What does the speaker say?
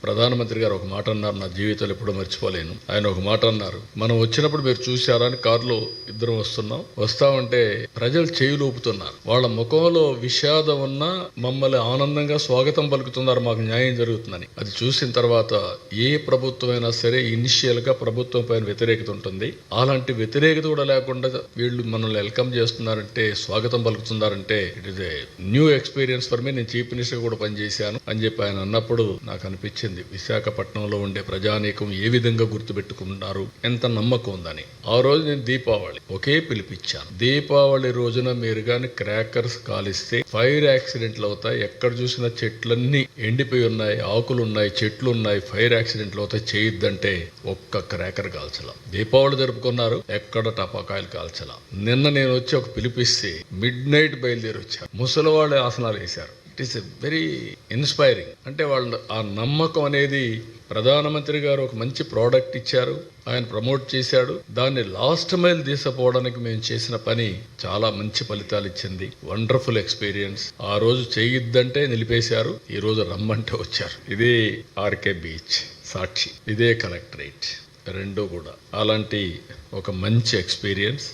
ప్రధానమంత్రి గారు ఒక మాట అన్నారు, నా జీవితంలో ఎప్పుడూ మర్చిపోలేను. ఆయన ఒక మాట అన్నారు, మనం వచ్చినప్పుడు మీరు చూశారా అని కారులో ఇద్దరం వస్తామంటే ప్రజలు చేయులు ఊపుతున్నారు, వాళ్ళ ముఖంలో విషాదం ఉన్నా మమ్మల్ని ఆనందంగా స్వాగతం పలుకుతున్నారు, మాకు న్యాయం జరుగుతుందని. అది చూసిన తర్వాత ఏ ప్రభుత్వం అయినా సరే ఇనిషియల్ గా ప్రభుత్వం పైన వ్యతిరేకత ఉంటుంది. అలాంటి వ్యతిరేకత కూడా లేకుండా వీళ్ళు మనల్ని వెల్కమ్ చేస్తున్నారంటే, స్వాగతం పలుకుతున్నారంటే it is a new experience for me. నేను చీఫ్ మినిస్టర్ కూడా పనిచేశాను అని చెప్పి ఆయన అన్నప్పుడు నాకు అనిపించింది, విశాఖపట్నంలో ఉండే ప్రజానీకం ఏ విధంగా గుర్తుపెట్టుకున్నారు, ఎంత నమ్మకం ఉందని. ఆ రోజు నేను దీపావళి ఒకే పిలిపించాను. దీపావళి రోజున మీరు గాని క్రాకర్స్ కాలిస్తే ఫైర్ యాక్సిడెంట్లు అవుతాయి. ఎక్కడ చూసినా చెట్లన్నీ ఎండిపోయి ఉన్నాయి, ఆకులు ఉన్నాయి, చెట్లు ఉన్నాయి, ఫైర్ యాక్సిడెంట్లు అవుతాయి, చేయొద్దంటే ఒక్క క్రాకర్ కాల్చలా. దీపావళి జరుపుకున్నారు, ఎక్కడ టపాకాయలు కాల్చలా. నిన్న నేను వచ్చి ఒక పిలిపిస్తే మిడ్ నైట్ బయలుదేరి వచ్చారు. ముసలి వాళ్ళు ఆసనాలు వేశారు. It is very inspiring. అంటే వాళ్ళు ఆ నమ్మకం అనేది, ప్రధానమంత్రి గారు ఒక మంచి ప్రోడక్ట్ ఇచ్చారు, ఆయన ప్రమోట్ చేశాడు, దాన్ని లాస్ట్ మైల్ తీసుకుపోవడానికి మేము చేసిన పని చాలా మంచి ఫలితాలు ఇచ్చింది. Wonderful experience. ఆ రోజు చేయొద్దంటే నిలిపేశారు, ఈ రోజు రమ్మంటే వచ్చారు. ఇదే ఆర్కే బీచ్ సాక్షి, ఇదే కలెక్టరేట్, రెండు కూడా అలాంటి ఒక మంచి ఎక్స్పీరియన్స్.